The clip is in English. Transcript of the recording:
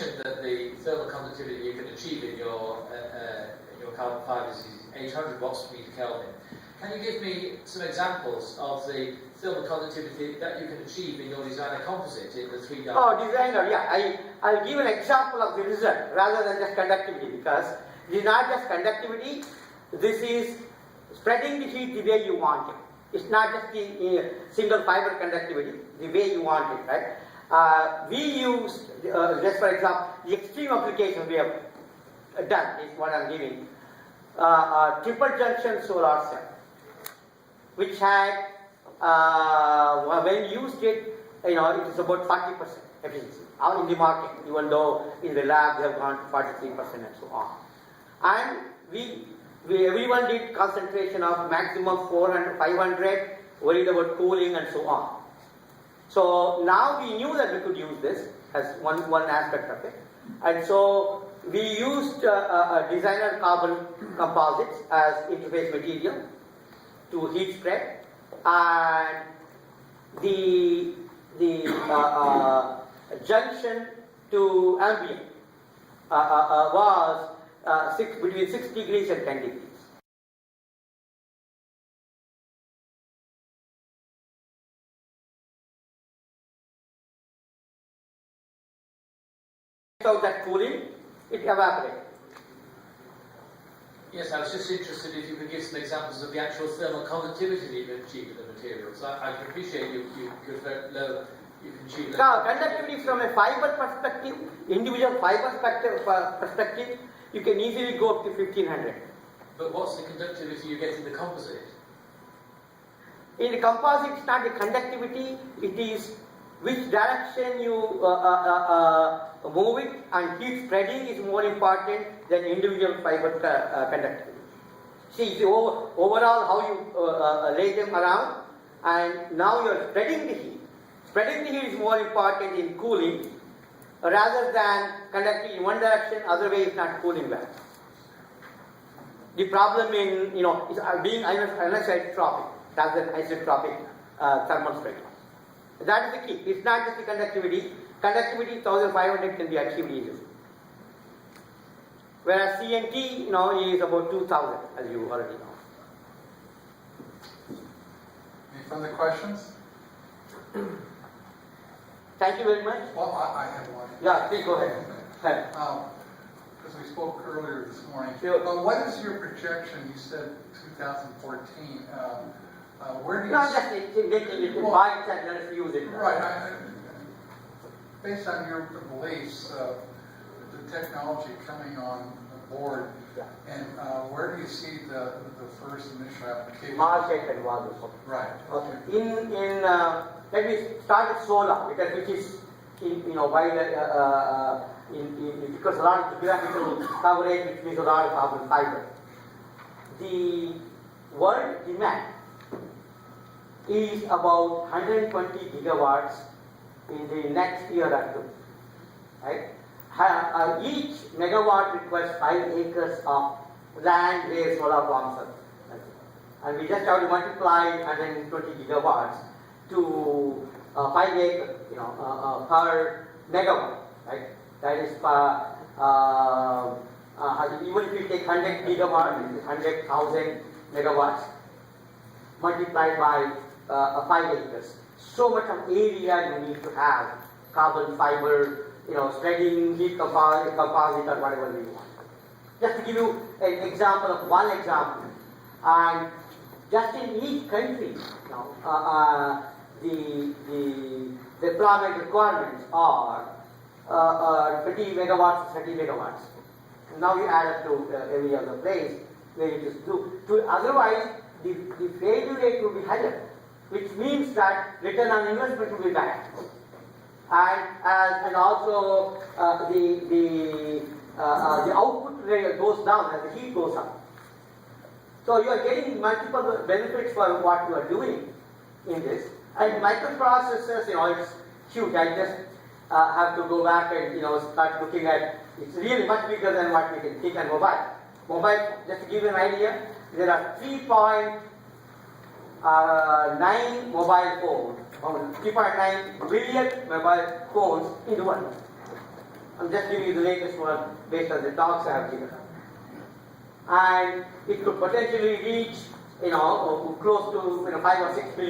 mentioned that the thermal conductivity you can achieve in your carbon fibers is 800 watts per meter Kelvin. Can you give me some examples of the thermal conductivity that you can achieve in your designer composite in the 3 dimensions? Oh, designer, yeah. I'll give an example of the result rather than just conductivity, because it is not just conductivity, this is spreading the heat the way you want it. It's not just the single fiber conductivity, the way you want it, right? We use, just for example, the extreme application we have done is what I'm giving. Triple junction solar cell, which had, when used it, it is about 40% efficiency out in the market, even though in the lab they have gone to 43% and so on. And everyone did concentration of maximum 400, 500, worried about cooling and so on. So now we knew that we could use this as one aspect of it. And so we used designer carbon composites as interface material to heat spread, and the junction to ambient was between 6 degrees and 10 degrees. Without that cooling, it evaporates. Yes, I was just interested if you could give some examples of the actual thermal conductivity that you can achieve with the materials. I can appreciate you could low, you can achieve. Now, conductivity from a fiber perspective, individual fiber perspective, you can easily go up to 1500. But what's the conductivity you get in the composite? In the composite, it's not the conductivity, it is which direction you move it, and heat spreading is more important than individual fiber conductivity. See, the overall how you lay them around, and now you are spreading the heat. Spreading the heat is more important in cooling rather than conducting in one direction, other way is not cooling well. The problem in, is being anisotropic rather than isotropic thermal spreading. That is the key. It's not just the conductivity. Conductivity 1500 can be achieved easily. Whereas CNT, is about 2000, as you already know. Any further questions? Thank you very much. Well, I have one. Yeah, please go ahead. Because we spoke earlier this morning. Sure. But what is your projection? You said 2014. Where do you? No, I'm just making it wide and let's use it. Right. Based on your beliefs, the technology coming on board, yeah. And where do you see the first initial application? Market and values. Right. Okay. Let me start with solar, because which is because a lot of geographical coverage, which means a lot of carbon fiber. The world demand is about 120 gigawatts in the next year or two. Right? Each megawatt requires 5 acres of land where solar farms are. And we just have to multiply 120 gigawatts to 5 acres, per megawatt. Right? That is even if you take 100 gigawatts, it is 100,000 megawatts multiplied by 5 acres. So much of area you need to have carbon fiber, spreading, heat composite or whatever you want. Just to give you an example of one example, and just in each country, the deployment requirements are 20 megawatts, 30 megawatts. Now you add up to every other place where it is to otherwise the failure rate will be higher, which means that return on investment will be bad, and also the output rate goes down as the heat goes up. So you are getting multiple benefits for what you are doing in this. And microprocessors, it's huge. I just have to go back and start looking at. It's really much bigger than what we can think on mobile. Mobile, just to give you an idea, there are 3.9 mobile phones, 3.9 billion mobile phones in the world. I'm just giving you the latest one based on the talks I have given. And it could potentially reach, close to 5 or 6 billion.